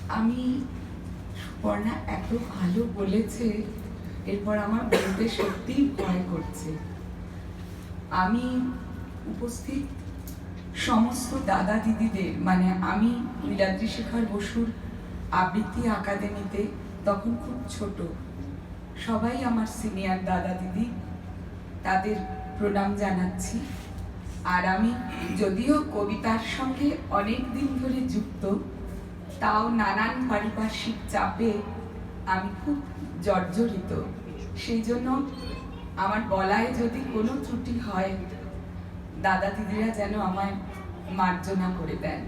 আমি সুপর্ণা এত ভালো বলেছে, এরপর আমার বলতে সত্যিই ভয় করছে। আমি উপস্থিত সমস্ত দাদা দিদিদের, মানে আমি নীলাদ্রি শেখর বসুর আবৃত্তি একাডেমিতে তখন খুব ছোট, সবাই আমার সিনিয়র দাদা দিদি, তাদের প্রণাম জানাচ্ছি। আর আমি যদিও কবিতার সঙ্গে অনেক দিন ধরে যুক্ত, তাও নানান পারিপার্শ্বিক চাপে আমি খুব জর্জরিত। সেই জন্য আমার বলায় যদি কোনো ত্রুটি হয়, দাদা দিদিরা যেন আমায় মার্জনা করে দেন।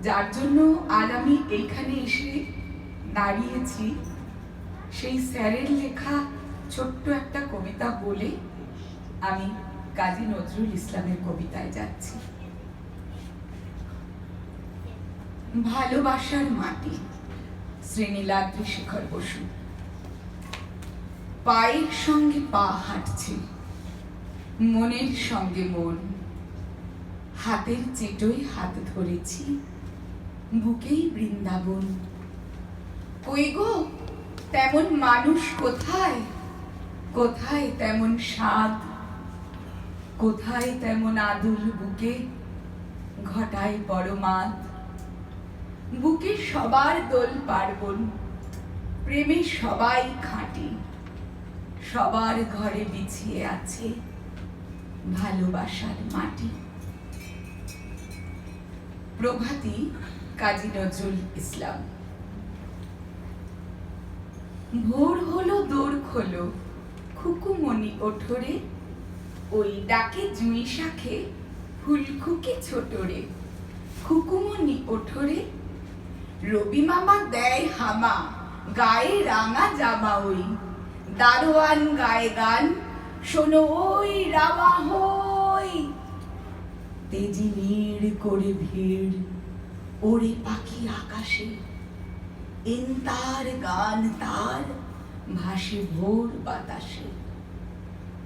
যার জন্য আজ আমি এইখানে এসে দাঁড়িয়েছি, সেই স্যারের লেখা ছোট্ট একটা কবিতা বলে আমি কাজী নজরুল ইসলামের কবিতায় যাচ্ছি। ভালোবাসার মাটি, শ্রী নীলাদ্রি শেখর বসু। পায়ের সঙ্গে পা হাঁটছে, মনের সঙ্গে মন, হাতের চেটোয় হাত ধরেছি, বুকেই বৃন্দাবন। কই গো তেমন মানুষ কোথায়, কোথায় তেমন স্বাদ, কোথায় তেমন আদুল বুকে ঘটায় পরমাদ। বুকে সবার দোল পার্বণ, প্রেমে সবাই খাঁটি, সবার ঘরে বিছিয়ে আছে ভালোবাসার মাটি। প্রভাতী, কাজী নজরুল ইসলাম। ভোর হলো দোর খোলো, খুকুমণি ওঠরে, ওই ডাকে জুঁই শাখে ফুলখুকি ছোটরে। খুকুমণি ওঠরে, রবি মামা দেয় হামা, গায়ে রাঙা জামা ওই, দারোয়ান গায়ে গান, শোনো ওই রামা হই। তেজি নীড় করে ভিড়, ওরে পাখি আকাশে, এন্তার গান তার ভাসে ভোর বাতাসে।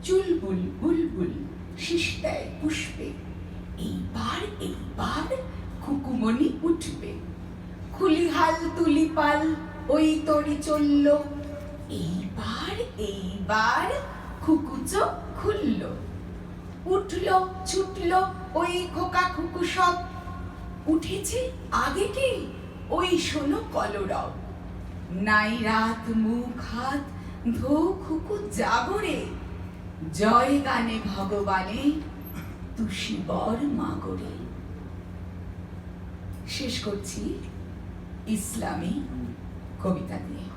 চুলবুল বুলবুল শীষ দেয় পুষ্পে, এইবার এইবার খুকুমণি উঠবে। খুলিহাল তুলিপাল ওই তরি চলল, এইবার এইবার খুকু চোখ খুলল। উঠল ছুটল ওই খোকা খুকু সব, উঠেছে আগে কি ওই শোনো কলরব। নাই রাত মুখ হাত ধো খুকু জাগরে, জয় গানে ভগবানে তুষি বর মাগরে। শেষ করছি ইসলামী কবিতা দিয়ে।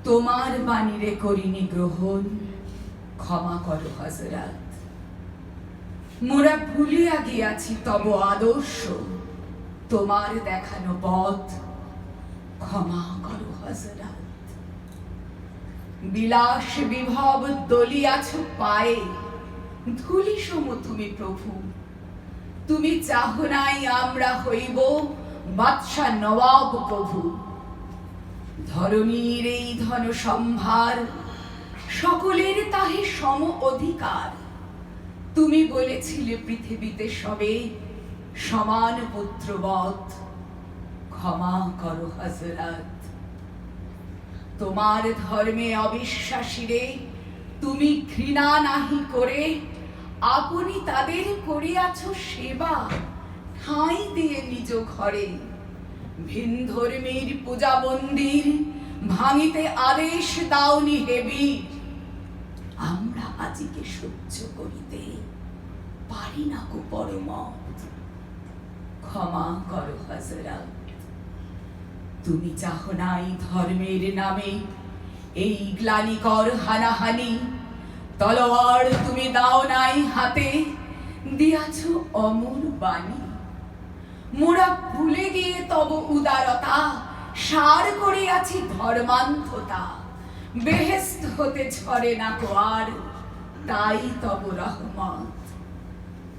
তোমার বাণীরে করিনি গ্রহণ, ক্ষমা করো হযরত। মোরা ভুলিয়া গিয়াছি তব আদর্শ, তোমার দেখানো পথ, ক্ষমা করো হযরত। বিলাস বিভব দলিয়াছ পায়ে, ধুলি সম তুমি প্রভু। তুমি চাহ নাই আমরা হইব বাদশা নবাব প্রভু। ধরণীর এই ধন সম্ভার, সকলের তাহে সম অধিকার। তুমি বলেছিলে পৃথিবীতে সবে সমান পুত্রবৎ, ক্ষমা করো হযরত। তোমার ধর্মে অবিশ্বাসীরে তুমি ঘৃণা নাহি করে, আপনি তাদের করিয়াছ সেবা, ঠাঁই দিয়ে নিজ ঘরে। ভিন ধর্মীর পূজা মন্দির ভাঙিতে আদেশ দাওনি হেবি, আমরা আজিকে সহ্য করিতে পারি না কো পরমত। ক্ষমা করো হযরত। তুমি চাহ নাই ধর্মের নামে এই গ্লানিকর হানাহানি, তলোয়ার তুমি দাও নাই হাতে, দিয়াছ অমর বাণী। মোরা ভুলে গিয়ে তব উদারতা, সার করিয়াছি ধর্মান্ধতা। বেহেশত হতে ঝরে না কো আর, তাই তব রহমত।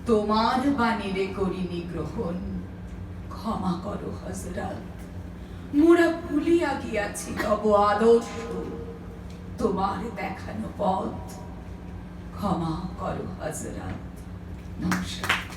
তোমার বাণীরে করিনি গ্রহণ, ক্ষমা করো হযরত। মোরা ভুলিয়া গিয়াছি তব আদর্শ, তোমার দেখানো পথ, ক্ষমা করো হযরত। নমস্কার।